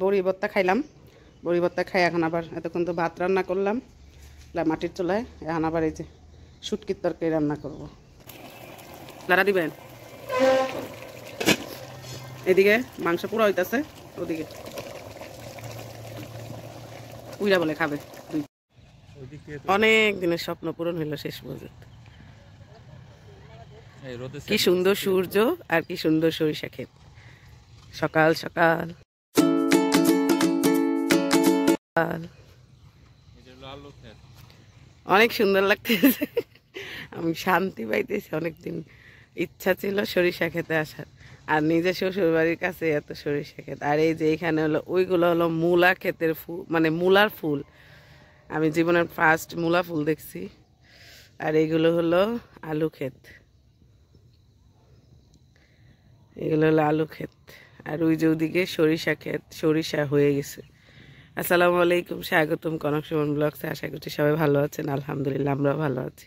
বড়ি ভর্তা খাইলাম, বড়ি ভর্তা খাই এখন আবার এতক্ষণ তো ভাত রান্না করলাম মাটির চুলায়, এখন আবার এই যে শুটকির তরকারি রান্না করব। দাঁড়া দিবেন, এদিকে মাংস পুরো হইতাছে, ওদিকে উইরা বলে খাবে। অনেক দিনের স্বপ্ন পূরণ হইল শেষ পর্যন্ত। কি সুন্দর সূর্য আর কি সুন্দর সরিষা ক্ষেত, সকাল সকাল অনেক সুন্দর লাগতেছে। আমি শান্তি পাইতেছি, অনেকদিন ইচ্ছা ছিল সরিষা খেতে আসার, আর নিজের শ্বশুর বাড়ির কাছে এত সরিষা ক্ষেত। আর এই যে এখানে হলো ওইগুলো হলো মূলা ক্ষেতের ফুল, মানে মূলার ফুল। আমি জীবনের ফার্স্ট মূলা ফুল দেখছি। আর এইগুলো হলো আলু ক্ষেত, এগুলো হলো আলু ক্ষেত। আর ওই যে ওদিকে সরিষা ক্ষেত, সরিষা হয়ে গেছে। আসসালামু আলাইকুম, স্বাগতম কনক সুমন ব্লগসে। আশা করছি সবাই ভালো আছেন। আলহামদুলিল্লাহ আমরাও ভালো আছি।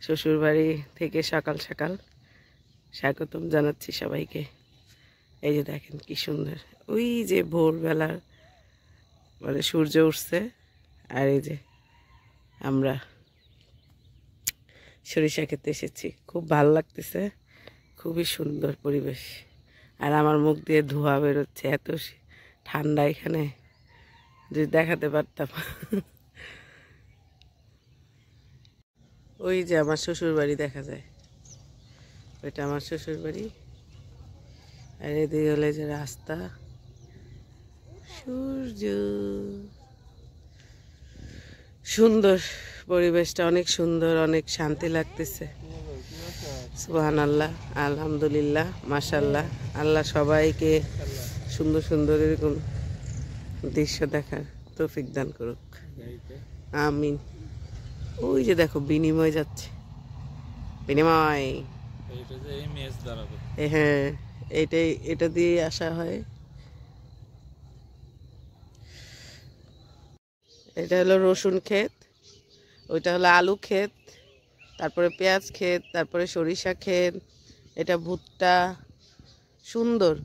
শ্বশুরবাড়ি থেকে সকাল সকাল স্বাগতম জানাচ্ছি সবাইকে। এই যে দেখেন কি সুন্দর, ওই যে ভোরবেলার মানে সূর্য উঠছে, আর এই যে আমরা সরিষা খেতে এসেছি। খুব ভালো লাগতেছে, খুবই সুন্দর পরিবেশ। আর আমার মুখ দিয়ে ধোঁয়া বেরোচ্ছে, এত ঠান্ডা এখানে, যদি দেখাতে পারতাম। ওই যে আমার শ্বশুর বাড়ি দেখা যায়, ওইটা আমার শ্বশুর বাড়ি। আর এদিকে হলে যে রাস্তা, সূর্য, সুন্দর পরিবেশটা, অনেক সুন্দর, অনেক শান্তি লাগতেছে। সুবহানাল্লাহ, আলহামদুলিল্লাহ, মাশাআল্লাহ। আল্লাহ সবাইকে সুন্দর সুন্দর এরকম দৃশ্য দেখার তৌফিক দান করুক, আমিন। ওই যে দেখো বিনিময় যাচ্ছে, বিনিময়, হ্যাঁ এইটাই, এটা দিয়ে আসা হয়। এটা হলো রসুন ক্ষেত, ওইটা হলো আলু ক্ষেত, তারপরে পেঁয়াজ ক্ষেত, তারপরে সরিষা ক্ষেত, এটা ভুট্টা। সুন্দর,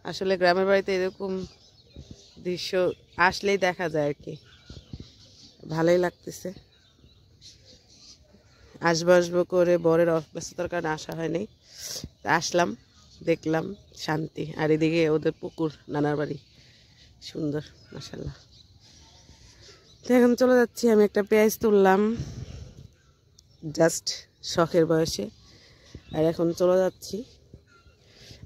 আসলে গ্রামের বাড়িতে এরকম দৃশ্য আসলেই দেখা যায় আর কি, ভালোই লাগতেছে। আসবো আসবো করে বরের ব্যস্ততার কারণে আসা হয়নি, আসলাম, দেখলাম, শান্তি। আর এদিকে ওদের পুকুর, নানার বাড়ি, সুন্দর মাশাআল্লাহ। তো এখন চলে যাচ্ছি, আমি একটা পেঁয়াজ তুললাম জাস্ট শখের বয়সে, আর এখন চলে যাচ্ছি।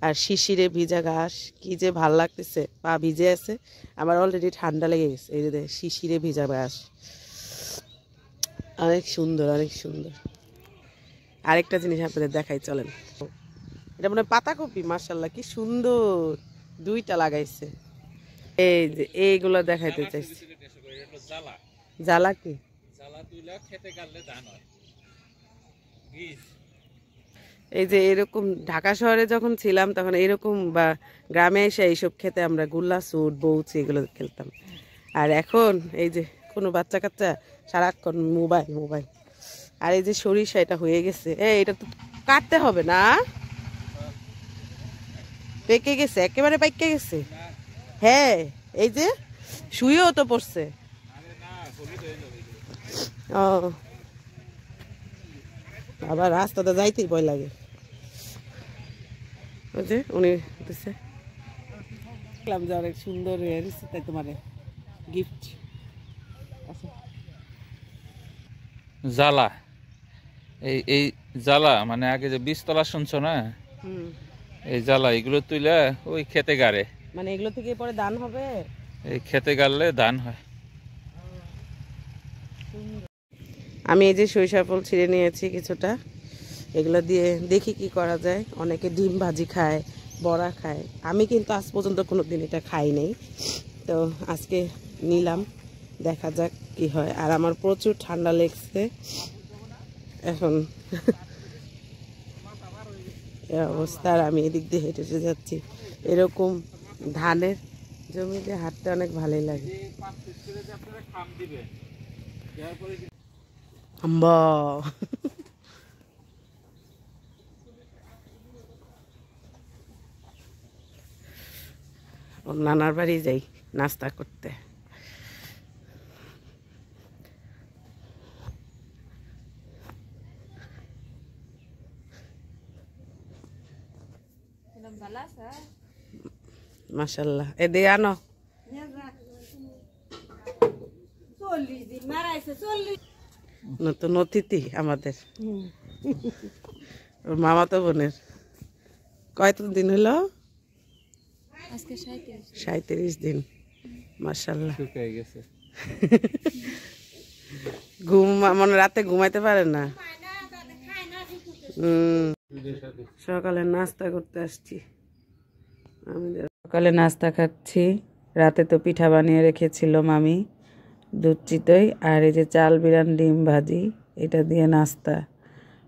আর শিশিরে ভিজা ঘাস, কি যে ভাল লাগতেছে, পা ভিজে আছে, আমার অলরেডি ঠান্ডা লেগে গেছে। এই যে শিশিরে ভিজা ঘাস, অনেক সুন্দর, অনেক সুন্দর। আরেকটা জিনিস আপনাদের দেখাই, চলেন। এটা মনে হয় পাতাকপি, মাশাআল্লাহ কি সুন্দর, দুইটা লাগাইছে। এই যে এইগুলো দেখাইতে চাইছি। জ্বালা কি? এই যে এরকম ঢাকা শহরে যখন ছিলাম তখন এরকম, বা গ্রামে এসে এইসব খেতে আমরা গুল্লা সুট বউচি এগুলো খেলতাম। আর এখন এই যে কোনো বাচ্চা কাচ্চা সারাক্ষণ মোবাইল মোবাইল। আর এই যে সরিষা, এটা হয়ে গেছে, এটা তো কাটতে হবে না, পেকে গেছে, একেবারে পাইকে গেছে। হ্যাঁ এই যে শুয়েও তো পড়ছে। ও আবার রাস্তাতে যাইতেই ভয় লাগে। ওই যে উনি দিচ্ছে, দেখলাম যে অনেক সুন্দর হয়ে দিচ্ছে, তাই তোমার গিফট। জ্বালা, এই জ্বালা মানে আগে যে বীজতলা শুনছো না, এই জ্বালা এগুলো তুইলে ওই খেতে গাড়ে, মানে এগুলো থেকে পরে ধান হবে, এই খেতে গাড়লে ধান হয়। আমি এই যে সরিষা ফুল ছিঁড়ে নিয়েছি কিছুটা, এগুলো দিয়ে দেখি কি করা যায়। অনেকে ডিম ভাজি খায়, বড়া খায়, আমি কিন্তু আজ পর্যন্ত কোনো দিন এটা খাই নাই, তো আজকে নিলাম, দেখা যাক কি হয়। আর আমার প্রচুর ঠান্ডা লেগছে এখন, এই অবস্থা। আর আমি এদিক দিয়ে হেঁটে হেঁটে যাচ্ছি, এরকম ধানের জমিতে হাঁটতে অনেক ভালোই লাগে। আম্বা ওর নানার বাড়ি যাই নাস্তা করতে। মাশাল্লাহ এদিকে আনো। নতুন অতিথি আমাদের, ওর মামাতো বোনের। কয়ত দিন হলো? 37 দিন। মাশাল্লাহ ঘুম মানে রাতে ঘুমাইতে পারে না। সকালে নাস্তা করতে আসছি, আমি সকালে নাস্তা খাচ্ছি। রাতে তো পিঠা বানিয়ে রেখেছিল মামি, দুধ চিতই আর এই যে চাল বিরান ডিম ভাজি, এটা দিয়ে নাস্তা।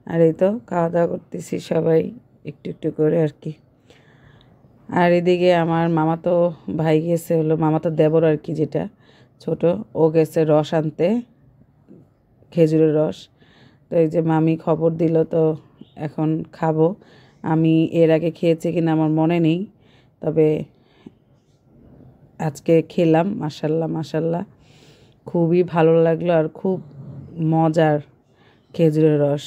আর এই তো খাওয়া দাওয়া করতেছি সবাই একটু একটু করে আর কি। আর এদিকে আমার মামাতো ভাই গেছে, হলো মামাতো দেবর আর কি, যেটা ছোট, ও গেছে রস আনতে, খেজুরের রস। তো এই যে মামি খবর দিল, তো এখন খাবো। আমি এর আগে খেয়েছি কিনা আমার মনে নেই, তবে আজকে খেলাম। মাশাল্লাহ মাশাল্লাহ খুবই ভালো লাগলো, আর খুব মজার খেজুরের রস।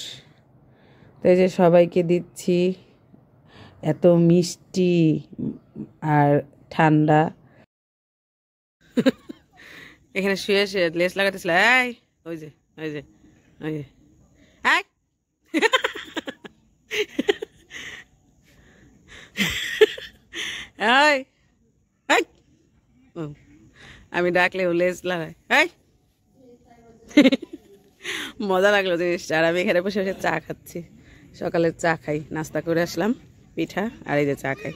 তো এই যে সবাইকে দিচ্ছি, এত মিষ্টি আর ঠান্ডা। এখানে শুয়ে শুয়ে লেস লাগাতেছিল। এই ওই যে ওই যে ওই যে আমি ডাকলে ও লেস লাগায়। মজা লাগলো জিনিসটা। আর আমি এখানে বসে বসে চা খাচ্ছি, সকালের চা খাই, নাস্তা করে আসলাম পিঠা আর এই যে চা খাই।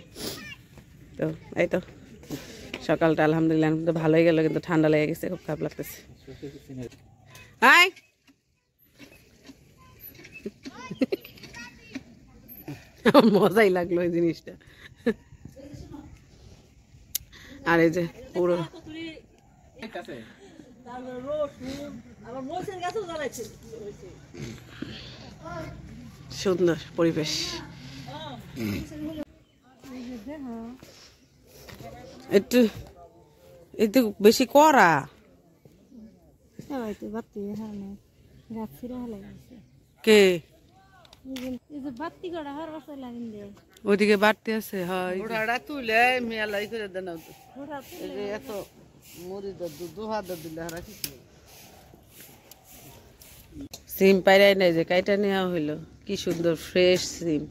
তো এই তো সকালটা আলহামদুলিল্লাহ কিন্তু ভালোই গেল, কিন্তু ঠান্ডা লেগে গেছে, খুব খারাপ লাগতেছে। হাই মজাই লাগলো এই জিনিসটা। আর এই যে পুরো সুন্দর পরিবেশ। একটু একটু বেশি করা কে ওইদিকে বাড়তে আছে। হয় তুলে মেলাই করে দেন, এত মুড়ি দু হাত দিলে সিম পাইরাই নাই যে কাইটা নেওয়া হইলো। কি সুন্দর ফ্রেশ সিম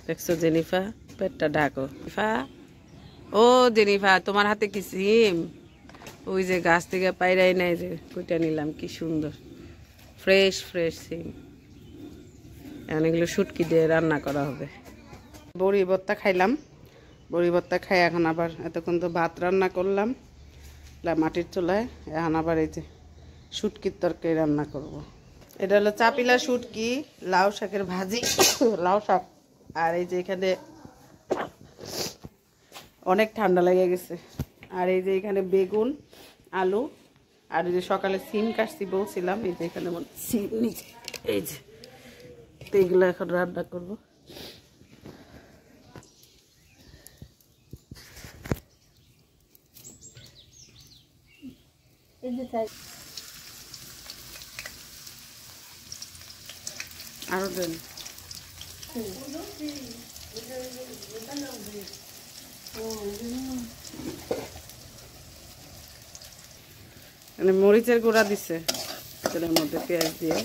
দেখছো জেনিফা, পেটটা ঢাকো। ও জেনিফা তোমার হাতে কি সিম? ওই যে গাছ থেকে পাইরাই নাই যে কুইটা নিলাম, কি সুন্দর ফ্রেশ ফ্রেশ সিম। এখন এগুলো শুটকি দিয়ে রান্না করা হবে। বড়ি ভর্তা খাইলাম, বড়ি ভর্তা খাই এখন আবার এতক্ষণ তো ভাত রান্না করলাম মাটির চুলায়, এখন আবার এই যে শুটকির তরকারি রান্না করব। এটা হলো চাপিলা শুটকি, লাউ শাকের ভাজি, লাউ শাক। আর এই যে এখানে অনেক ঠান্ডা লেগে গেছে। আর এই যে এখানে বেগুন, আলু, আর এই যে সকালে সিম কাটছি বলছিলাম, এই যে এখানে সিম নিচে, এই যে তো এগুলো এখন রান্না করবো। আরো দেন মানে মরিচের গুঁড়া দিছে তেলের মধ্যে, পেঁয়াজ দিয়ে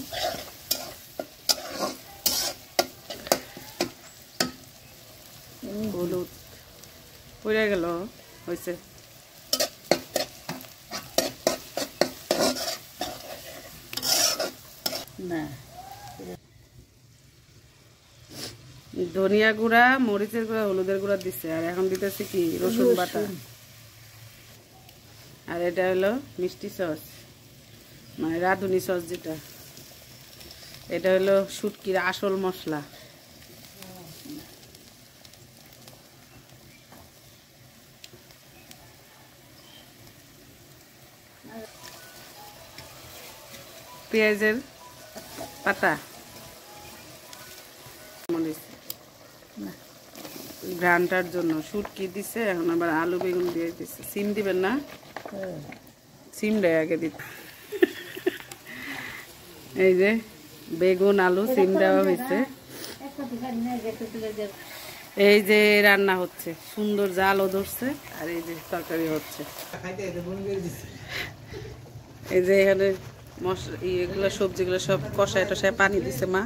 হলুদ পড়ে গেল, হয়েছে। না ধনিয়া গুঁড়া, মরিচের গুঁড়া, হলুদের গুঁড়া দিছে। আর এখন দিতেছি কি রসুন বাটা। আর এটা হলো মিষ্টি সস, মানে রাঁধুনি সস যেটা, এটা হলো শুটকির আসল মশলা। পেঁয়াজের পাতা, ঘ্রানটার জন্য শুটকি দিছে, এখন আবার আলু বেগুন দিয়ে দিছে। সিম দিবেন না? সিমটাই আগে দিতে। এই যে বেগুন আলু সিম দেওয়া হয়েছে। এই যে রান্না হচ্ছে, সুন্দর জালও ধরছে, আর এই যে তরকারি হচ্ছে। এই যে এখানে মশলা এগুলো সবজিগুলো সব কষায় টষায় পানি দিছে মা,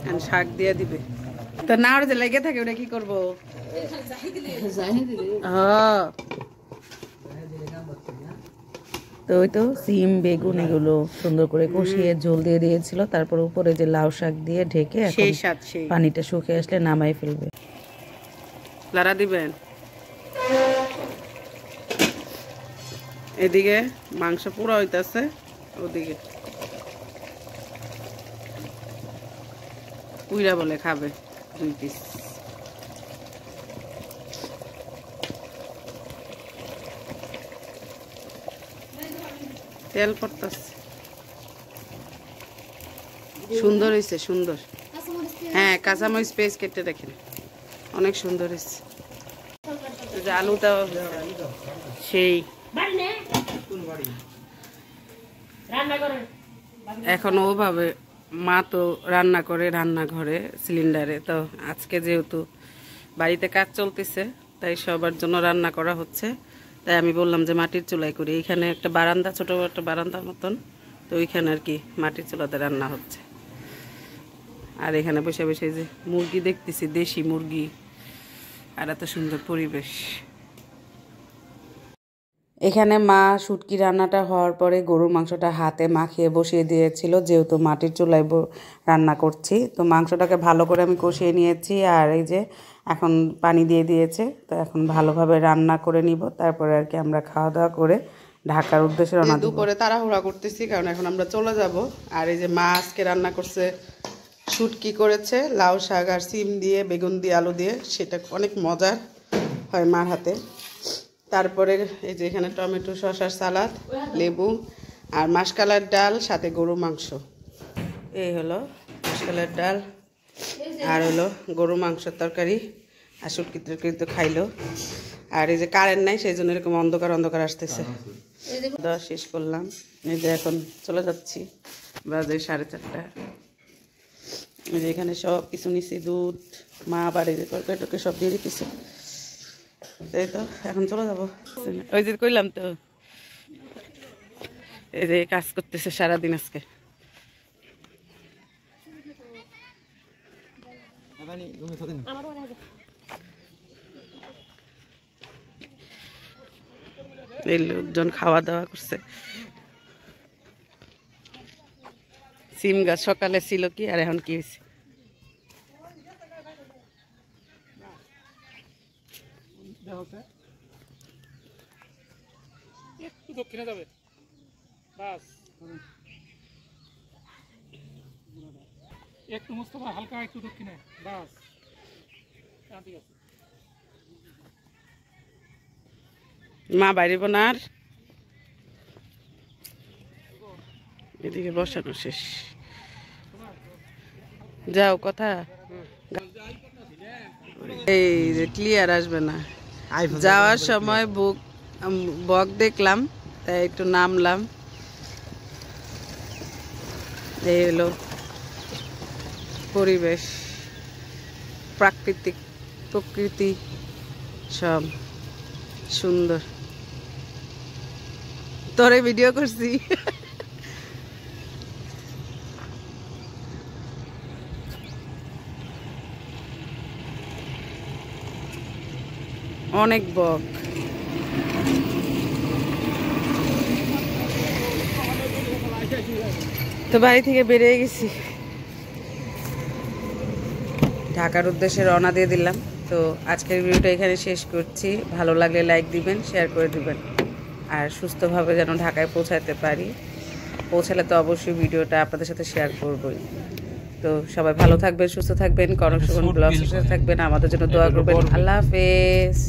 এখন শাক দিয়ে দিবে। তো না ওর যে লেগে থাকে ওটা কি করবো? হ্যাঁ, তো ওই তো সিম বেগুন এগুলো সুন্দর করে কষিয়ে ঝোল দিয়ে দিয়েছিল, তারপর উপরে যে লাউ শাক দিয়ে ঢেকে সেই স্বাদ সেই। পানিটা শুকিয়ে আসলে নামাই ফেলবে। লাড়া দিবেন। এদিকে মাংস পুরো হইতাছে, ওদিকে উইরা বলে খাবে 2 পিস। তেল পড়তাছে, সুন্দর হয়েছে, সুন্দর। হ্যাঁ, কাঁচামরিচ পেস্ট কেটে রাখেন, অনেক সুন্দর হয়েছে। আলুটাও সেই। এখন ওভাবে মা তো রান্না করে রান্নাঘরে সিলিন্ডারে, তো আজকে যেহেতু বাড়িতে কাজ চলতেছে তাই সবার জন্য রান্না করা হচ্ছে। তাই আমি বললাম যে মাটির চুলায় করি। এখানে একটা বারান্দা, ছোট একটা বারান্দার মতন, তো ওইখানে আর কি মাটির চুলাতে রান্না হচ্ছে। আর এখানে বসে বসে যে মুরগি দেখতেছি, দেশি মুরগি, আর এত সুন্দর পরিবেশ। এখানে মা শুটকি রান্নাটা হওয়ার পরে গরুর মাংসটা হাতে মাখিয়ে বসিয়ে দিয়েছিল, যেহেতু মাটির চুলায় রান্না করছি। তো মাংসটাকে ভালো করে আমি কষিয়ে নিয়েছি, আর এই যে এখন পানি দিয়ে দিয়েছে। তো এখন ভালোভাবে রান্না করে নিব, তারপরে আর কি আমরা খাওয়া দাওয়া করে ঢাকার উদ্দেশ্যে রওনা দেব। দুপুরে তাড়াহুড়া করতেছি কারণ এখন আমরা চলে যাব। আর এই যে মা আজকে রান্না করছে, শুটকি করেছে লাউ শাক আর সিম দিয়ে, বেগুন দিয়ে, আলু দিয়ে, সেটা অনেক মজার হয় মার হাতে। তারপরে এই যে এখানে টমেটো শসার সালাদ, লেবু আর মাসকালার ডাল, সাথে গরু মাংস। এই হলো মাসকালার ডাল, আর হলো গরু মাংসের তরকারি, আর শুটকি তরকারি তো খাইলো। আর এই যে কারেন্ট নাই, সেই জন্য এরকম অন্ধকার অন্ধকার আসতেছে। দাওয়া শেষ করলাম, এই যে এখন চলে যাচ্ছি, বাজে 4:30। এই যে এখানে সব কিছু নিছি, দুধ, মা বাড়ি যে তরকারি টরকারি সব দিয়ে দিতেছে। তাই তো এখন চলে যাবো। ওই যে কইলাম তো, এই যে কাজ করতেছে সারাদিন আজকে। এই লোকজন খাওয়া দাওয়া করছে। সিম গাছ সকালে ছিল কি, আর এখন কি হয়েছে? একটু দক্ষিণে যাবে, বাস একটু মুস্তফা, হালকা একটু দক্ষিণে, বাস ঠিক আছে। মা বাইরে বোনার এদিকে বসানো শেষ। যাও কথা, এই যে ক্লিয়ার আসবে না। যাওয়ার সময় বক দেখলাম, তাই একটু নামলাম। এই হলো পরিবেশ, প্রকৃতি সব সুন্দর। তোরে ভিডিও করছি। অনেক বক। তো বাড়ি থেকে বেরিয়ে গেছি, ঢাকার উদ্দেশ্যে রওনা দিয়ে দিলাম। তো আজকের ভিডিওটা এখানে শেষ করছি। ভালো লাগলে লাইক দিবেন, শেয়ার করে দিবেন, আর সুস্থভাবে যেন ঢাকায় পৌঁছাতে পারি। পৌঁছালে তো অবশ্যই ভিডিওটা আপনাদের সাথে শেয়ার করবই। তো সবাই ভালো থাকবেন, সুস্থ থাকবেন, কনক সুমন ব্লগসের সাথে থাকবেন, আমাদের জন্য দোয়া করবেন। আল্লাহ হাফেজ।